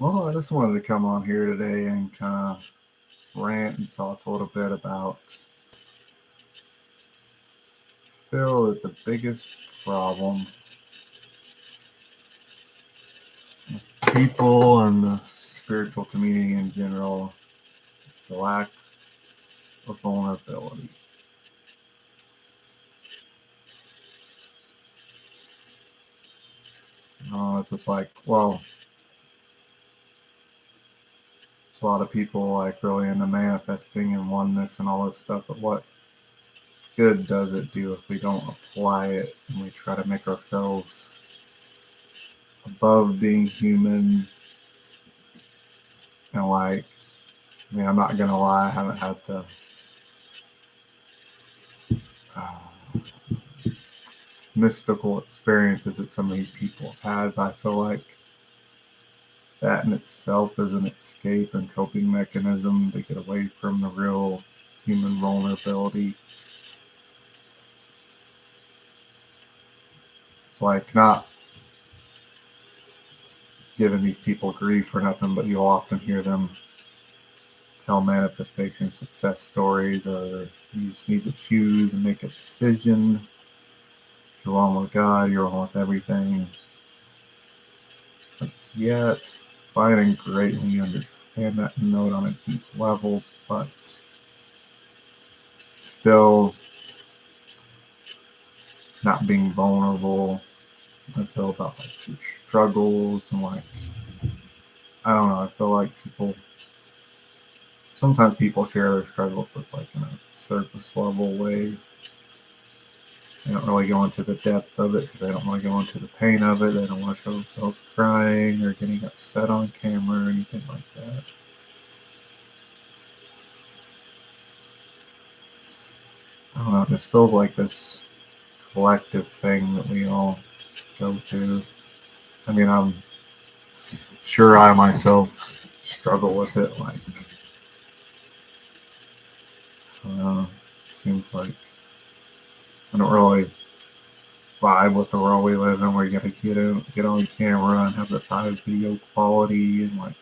Well, I just wanted to come on here today and kind of rant and talk a little bit about feel that the biggest problem with people and the spiritual community in general is the lack of vulnerability. It's just like, well, it's a lot of people like really into manifesting and oneness and all this stuff, but what good does it do if we don't apply it and we try to make ourselves above being human and like I'm not gonna lie, I haven't had the uh, mystical experiences that some of these people have had, but I feel like that in itself is an escape and coping mechanism to get away from the real human vulnerability. It's like not giving these people grief or nothing, but you'll often hear them tell manifestation success stories, or you just need to choose and make a decision. You're wrong with God, you're wrong with everything. It's like, yeah, it's fine and great when you understand that note on a deep level, but still not being vulnerable and feel about like your struggles and like I don't know, I feel like people sometimes people share their struggles with like in a surface level way. They don't really go into the depth of it because they don't want to go into the pain of it. They don't want to show themselves crying or getting upset on camera or anything like that. I don't know, it just feels like this collective thing that we all go through. I mean, I'm sure I myself struggle with it. Like, it seems like I don't really vibe with the world we live in, where you gotta get on camera and have this high video quality and like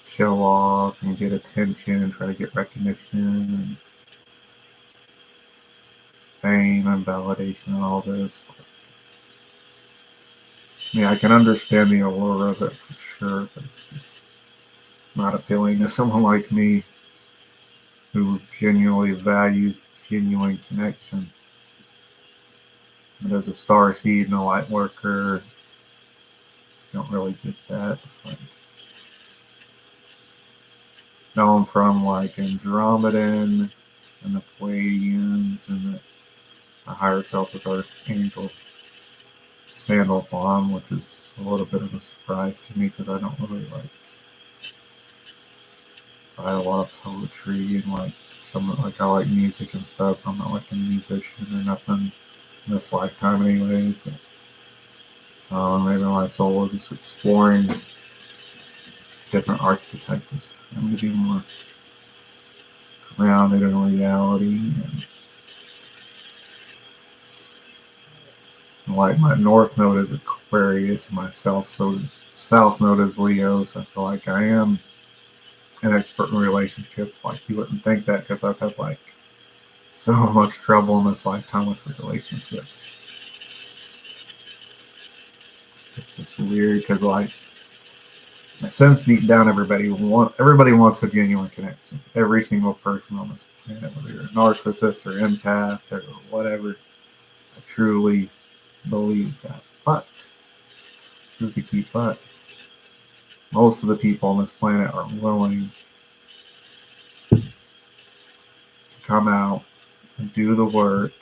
show off and get attention and try to get recognition and fame and validation and all this. Yeah, I can understand the allure of it for sure, but it's just not appealing to someone like me who genuinely values genuine connection. And as a star seed and a light worker, don't really get that. Like, known from like Andromedan and the Pleiadians and the higher self is Archangel Sandalphon, which is a little bit of a surprise to me because I don't really like write a lot of poetry and like some like I like music and stuff. I'm not like a musician or nothing in this lifetime anyway. But maybe my soul is just exploring different archetypes this time to be more grounded in reality. And like my north node is Aquarius, and my south node is Leo. So I feel like I am an expert in relationships. Like you wouldn't think that because I've had like so much trouble in this lifetime with relationships. It's just weird because like I sense deep down everybody wants a genuine connection. Every single person on this planet, whether you're a narcissist or empath or whatever, I truly believe that. But this is the key but. Most of the people on this planet are willing to come out and do the work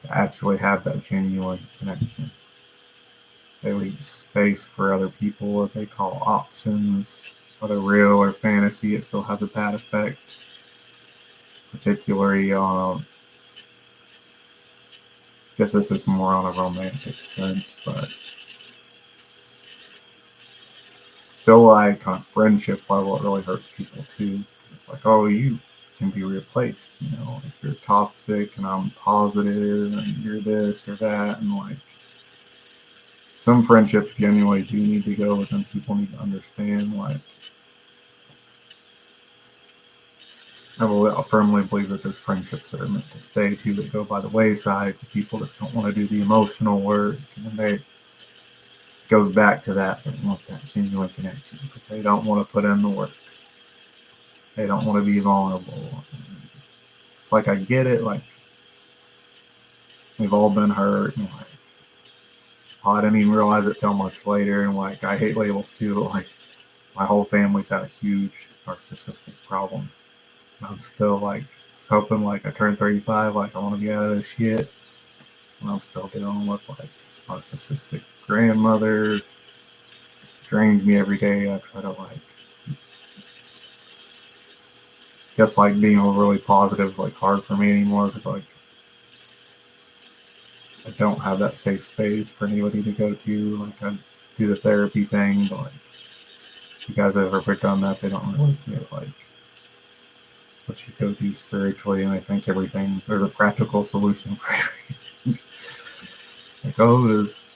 to actually have that genuine connection. They leave space for other people, what they call options, whether real or fantasy. It still has a bad effect, particularly on. I guess this is more on a romantic sense, but I feel like on a friendship level, it really hurts people too. It's like, oh, you can be replaced, like you're toxic and I'm positive and you're this or that, and like some friendships genuinely do need to go, but then people need to understand, like, I firmly believe that there's friendships that are meant to stay too, that go by the wayside because people just don't want to do the emotional work, and then it goes back to that. They want that genuine connection, but they don't want to put in the work. They don't want to be vulnerable. It's like, I get it. Like, we've all been hurt, and like, I didn't even realize it till much later. And like, I hate labels too. But like, my whole family's had a huge narcissistic problem. And I'm still like, hoping like I turn 35, like I want to get out of this shit. And I'm still dealing with like narcissistic grandmother. Drains me every day. I try to like, guess like being overly positive is like hard for me anymore because like I don't have that safe space for anybody to go to. Like, I do the therapy thing, but like, if you guys have ever done that, they don't really get like what you go through spiritually. And I think there's a practical solution for everything. Like, oh, just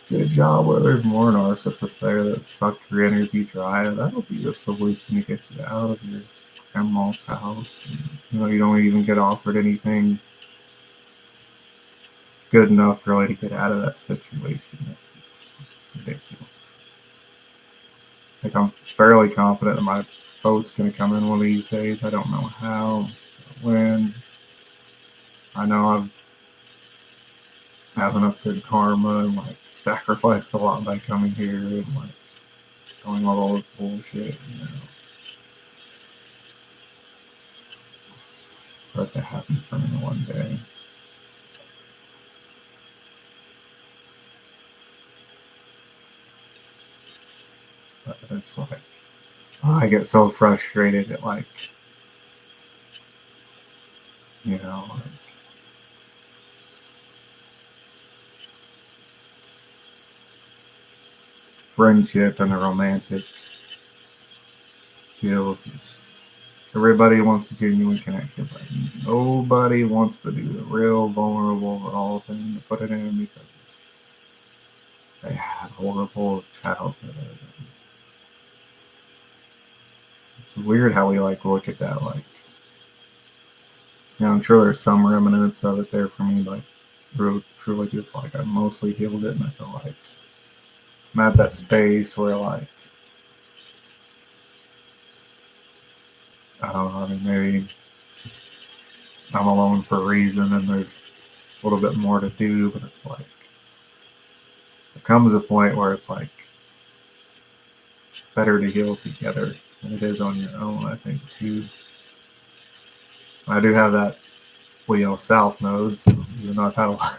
get a job where there's more narcissists there that suck your energy dry. That'll be the solution to get you out of your grandma's house. And, you don't even get offered anything good enough really to get out of that situation. It's just ridiculous. Like, I'm fairly confident that my boat's going to come in one of these days. I don't know how, when. I know I've have enough good karma and like sacrificed a lot by coming here and like doing all this bullshit. For it to happen for me one day. But it's like, I get so frustrated at like, like friendship and the romantic deal. Everybody wants a genuine connection, but nobody wants to do the real vulnerable, raw thing to put it in because they had horrible childhood. It's weird how we like look at that. Like, I'm sure there's some remnants of it there for me, but I truly do feel like I mostly healed it, and I feel like I'm at that space where like, I don't know. I mean, maybe I'm alone for a reason, and there's a little bit more to do, but it's like there comes a point where it's like better to heal together than it is on your own. I think too. I do have that Leo South node, so even though I've had a lot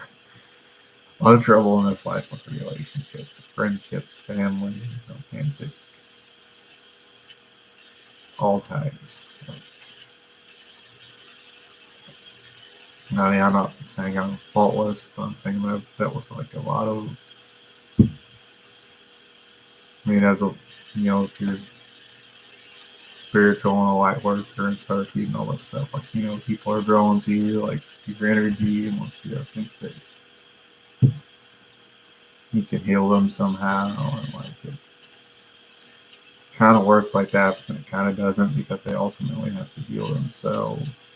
of trouble in this life with relationships, friendships, family, romantic, all types. I mean, I'm not saying I'm faultless, but I'm saying that I've dealt with like a lot of. I mean, as a if you're spiritual and a light worker and start seeing all that stuff, like people are drawn to you, like your energy, and once you think that you can heal them somehow, and like it kind of works like that, but then it kind of doesn't because they ultimately have to heal themselves.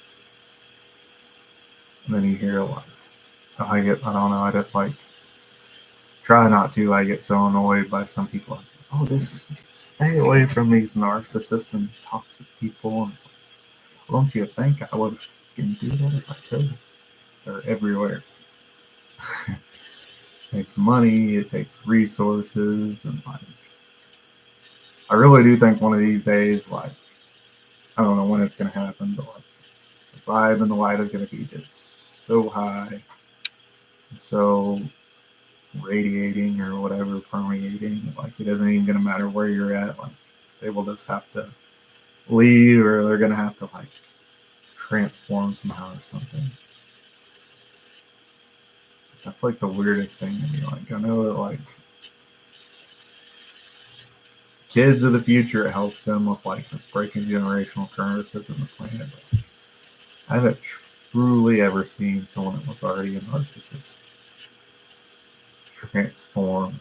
And then you hear like, I don't know, I just like try not to. I get so annoyed by some people. Like, oh, just stay away from these narcissists and these toxic people. And like, don't you think I would do that if I could? They're everywhere. It takes money, it takes resources, and like, I really do think one of these days, like, I don't know when it's going to happen, but like, the vibe and the light is going to be just so high, so radiating or whatever, permeating. Like, it isn't even going to matter where you're at. Like, they will just have to leave, or they're going to have to like transform somehow or something. That's like the weirdest thing to me. Like, I know that like kids of the future, it helps them with like just breaking generational curses in the planet. But I haven't truly ever seen someone that was already a narcissist transform.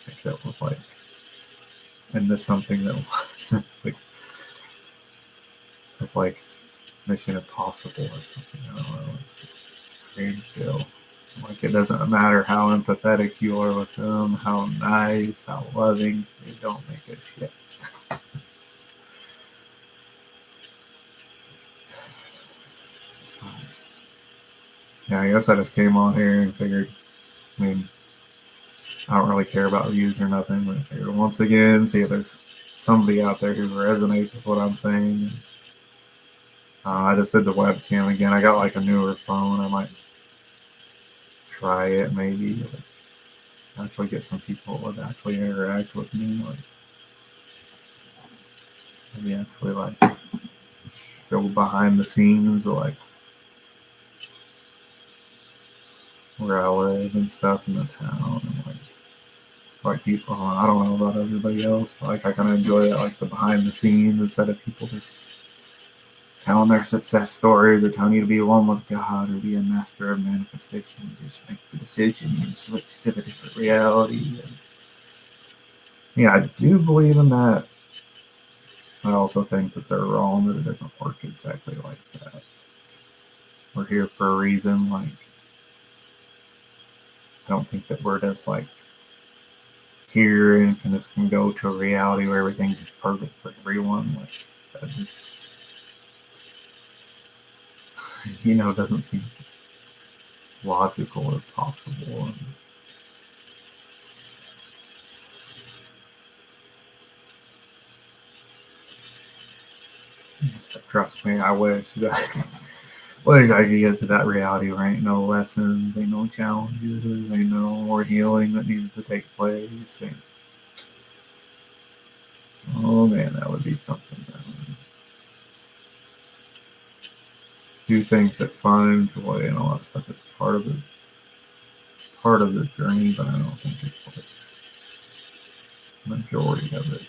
Like that was like into something that was like it's like Mission Impossible or something. I don't know. It's a strange deal. Like it doesn't matter how empathetic you are with them, how nice, how loving, they don't make a shit. Yeah, I guess I just came on here and figured. I mean, I don't really care about views or nothing, but I figured once again see if there's somebody out there who resonates with what I'm saying. I just did the webcam again. I got like a newer phone. I might try it maybe. Like, actually get some people that would actually interact with me. Like maybe actually like show behind the scenes, like where I live and stuff in the town, and like people. I don't know about everybody else. Like I kind of enjoy that, like the behind the scenes instead of people just telling their success stories or telling you to be one with God or be a master of manifestation. Just make the decision and switch to the different reality. And yeah, I do believe in that. I also think that they're wrong, that it doesn't work exactly like that. We're here for a reason. Like, I don't think that we're just like here and can go to a reality where everything's just perfect for everyone. Like, that just, doesn't seem logical or possible. Trust me, I wish that. Wish I could get to that reality where ain't no lessons, ain't no challenges, ain't no more healing that needs to take place. Oh man, that would be something. Do think that fun and joy and all that stuff is part of the journey, but I don't think it's like the majority of it.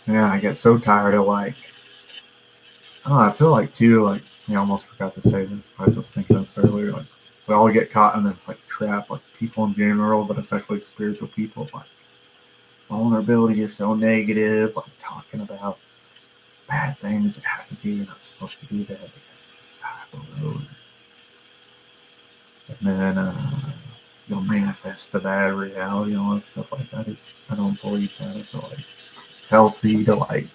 Yeah, I get so tired of like I don't know, I feel like too, like I almost forgot to say this, but I was just thinking of this earlier, like we all get caught in this like trap, like people in general, but especially spiritual people, like vulnerability is so negative, like talking about bad things that happen to you. You're not supposed to do that because God below. And then you'll manifest the bad reality and all that stuff like that. I don't believe that. I feel like it's healthy to like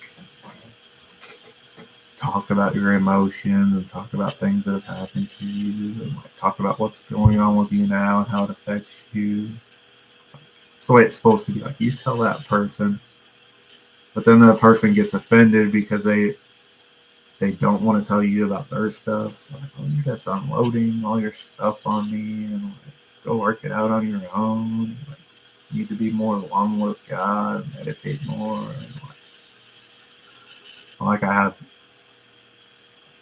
talk about your emotions and talk about things that have happened to you and like talk about what's going on with you now and how it affects you. It's the way it's supposed to be. Like you tell that person, but then that person gets offended because they don't want to tell you about their stuff. So like, oh, you're just unloading all your stuff on me, and like, go work it out on your own. Like, you need to be more one with God, meditate more, and like I have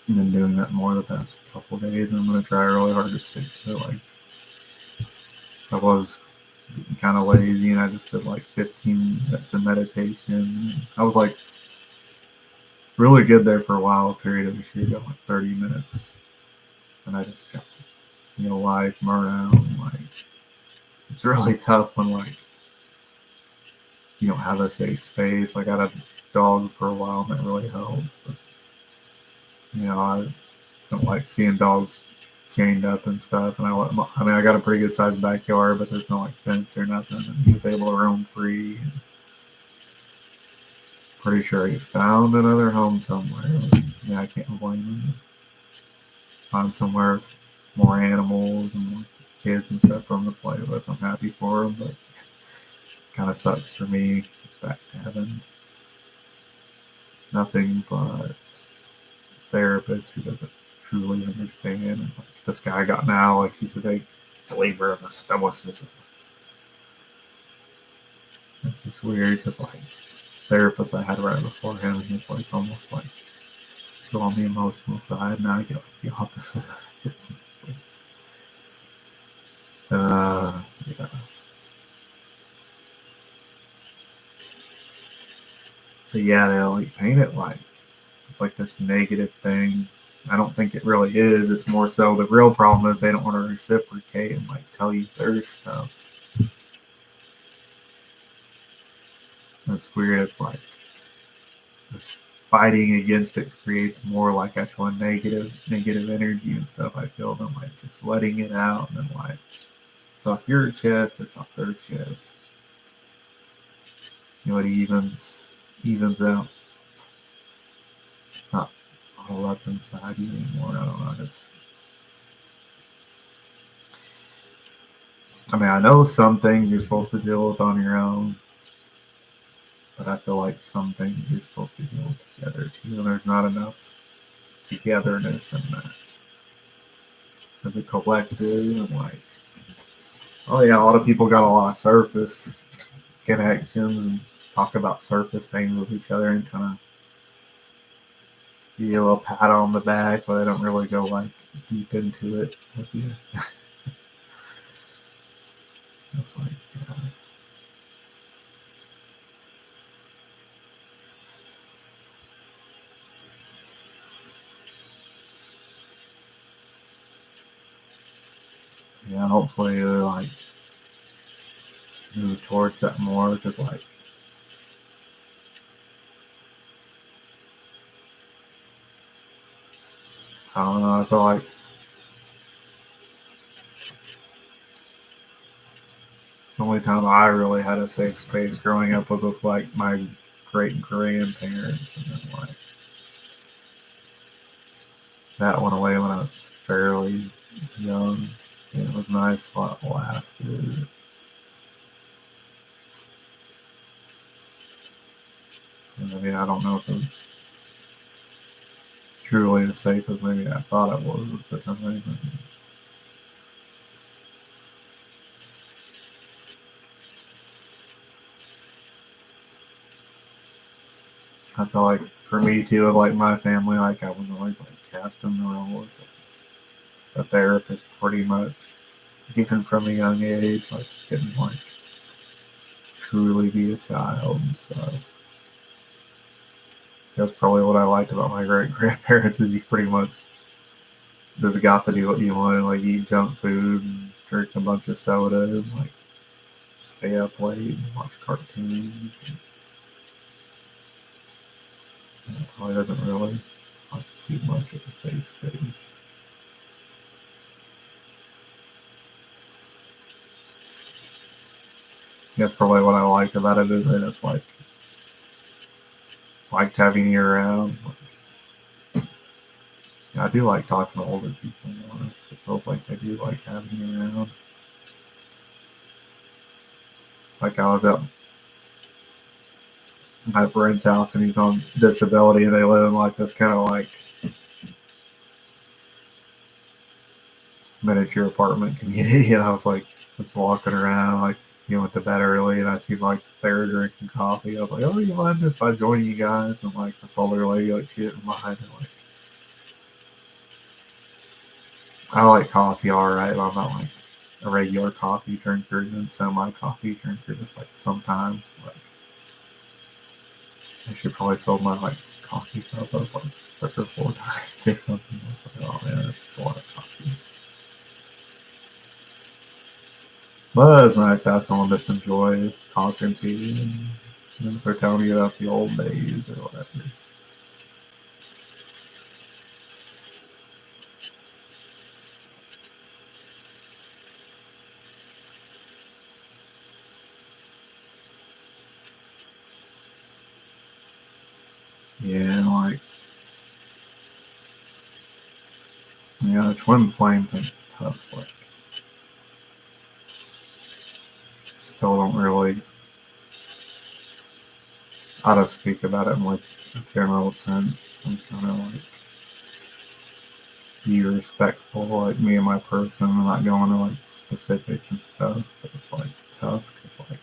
been doing that more the past couple of days, and I'm gonna try really hard to stick to it. Like I was kind of lazy, and I just did like 15 minutes of meditation. I was like really good there for a while. A period of this year, got like 30 minutes, and I just got life burnout. And, like it's really tough when like you don't have a safe space. Like I had a dog for a while, and that really helped. But I don't like seeing dogs chained up and stuff. And I got a pretty good sized backyard, but there's no like fence or nothing. And he was able to roam free. And pretty sure he found another home somewhere. Yeah, I can't blame him. Find somewhere with more animals and more kids and stuff for him to play with. I'm happy for him, but kind of sucks for me. It's back to having nothing but therapist who doesn't truly understand. And like, this guy I got now, like he's a big believer of the stoicism. It's just weird because like therapist I had right before him, he's like almost like too on the emotional side. Now I get like the opposite of it. Like, yeah. But yeah, they like paint it like it's like this negative thing I don't think it really is. It's more so the real problem is they don't want to reciprocate and like tell you their stuff. It's weird. It's like this fighting against it creates more like actual negative energy and stuff. I feel than like just letting it out and then like it's off your chest, it's off their chest. You know, it evens out. It's not bottled up inside you anymore. I don't know. I mean, I know some things you're supposed to deal with on your own, but I feel like some things you're supposed to deal with together too, and there's not enough togetherness in that. As a collective, and like, oh yeah, a lot of people got a lot of surface connections and talk about surface things with each other and kind of give you a little pat on the back, but they don't really go like deep into it with you. It's like, yeah. Yeah, hopefully like move towards that more because like I don't know, I feel like the only time I really had a safe space growing up was with like my great grandparents, and then like that went away when I was fairly young. And it was nice while it lasted. And I mean, I don't know if it was truly as safe as maybe I thought it was at the time. I feel like for me too, with like my family, like I was always like cast in the role as like a therapist, pretty much. Even from a young age, like you couldn't like truly be a child and stuff. That's probably what I liked about my great grandparents is you pretty much just got to do what you wanted, like eat junk food and drink a bunch of soda and like stay up late and watch cartoons. And it probably doesn't really constitute much of a safe space. That's probably what I liked about it is that it's like liked having you around. Yeah, I do like talking to older people more. It feels like they do like having you around. Like I was at my friend's house and he's on disability and they live in like this kind of like miniature apartment community. And I was like just walking around like he went to bed early and I see like they're drinking coffee. I was like, oh, you mind if I join you guys? And like this older lady like she didn't mind. And, like I like coffee all right, but I'm not like a regular coffee drinker and semi coffee drinker. Just like sometimes like I should probably fill my like coffee cup up like 3 or 4 times or something. I was like, oh man, that's a lot of coffee. But it's nice to have someone just enjoy talking to you, and if they're telling you about the old days or whatever. Yeah, like yeah, the twin flame thing is tough. Like, still don't really how to speak about it in like a general sense. I'm trying to like be respectful, like me and my person, and not going into like specifics and stuff. But it's like tough because like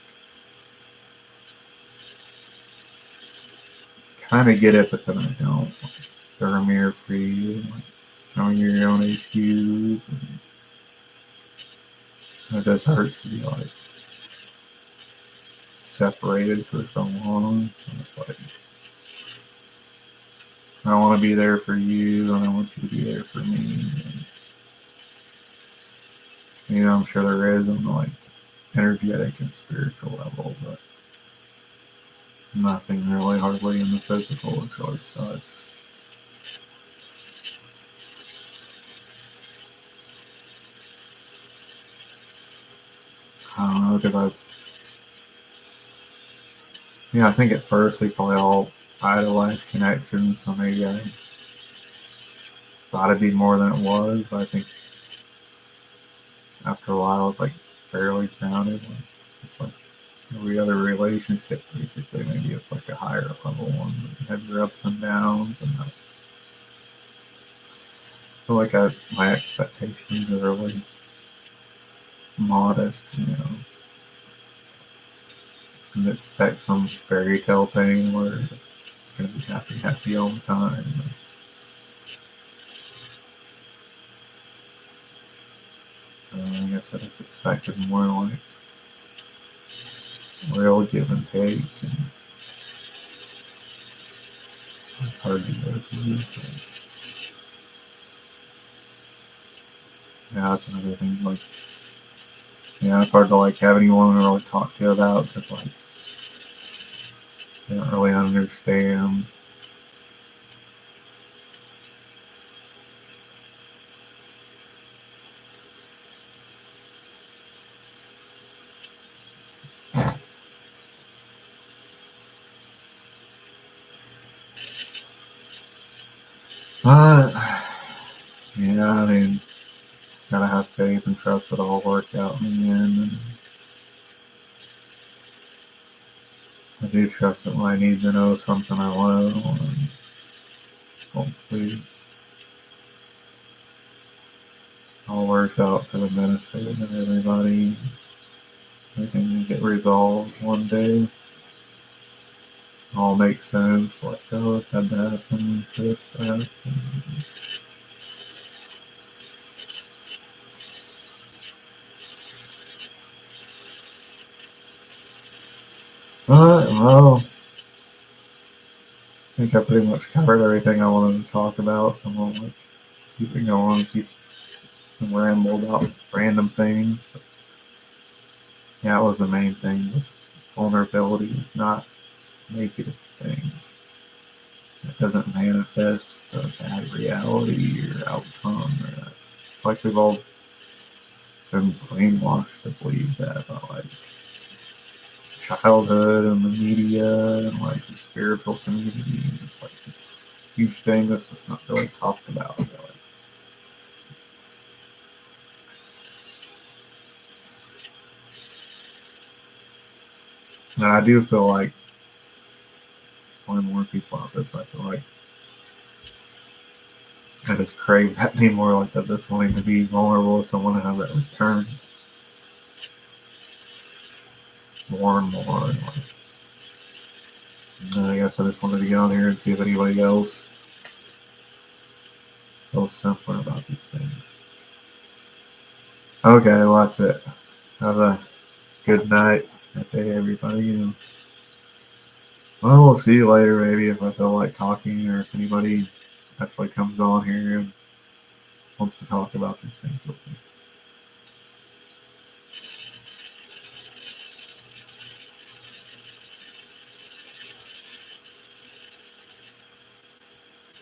kind of get it, but then I don't. Like, they're a mirror for you, and, like showing your own issues, and it just hurts to be like separated for so long. And it's like I want to be there for you, and I want you to be there for me. And, I'm sure there is on the like energetic and spiritual level, but nothing really hardly in the physical, which always sucks. I don't know, because I think at first we probably all idolized connections, so maybe I thought it'd be more than it was, but I think after a while it's like fairly grounded. Like, it's like every other relationship, basically. Maybe it's like a higher level one. You have your ups and downs, and I feel like my expectations are really modest, and expect some fairy tale thing where it's going to be happy, happy all the time. I guess I just expected more like real give and take, and it's hard to go through. Yeah, that's another thing. Like, it's hard to like have anyone to really talk to about because like they don't really understand. But yeah, I mean, just gotta have faith and trust that it'll all work out in the end. And I do trust that when I need to know something, I will. And hopefully, all works out for the benefit of everybody. Everything will get resolved one day. All makes sense. Like, oh, this had to happen for this to happen. Well, I think I pretty much covered everything I wanted to talk about, so I'm gonna like keep it going, keep ramble about random things. But yeah, that was the main thing. Was vulnerability is not a negative thing. It doesn't manifest a bad reality or outcome. Or that's like we've all been brainwashed to believe that about like childhood and the media and like the spiritual community. It's like this huge thing that's just not really talked about. Really. And I do feel like more people out there, so I feel like I just crave that anymore, like that just wanting to be vulnerable with someone and have that return more and more. And like, I guess I just wanted to get on here and see if anybody else feels simpler about these things. Okay, well that's it. Have a good night, good day, everybody. And, well, we'll see you later, maybe if I feel like talking or if anybody actually comes on here and wants to talk about these things with me.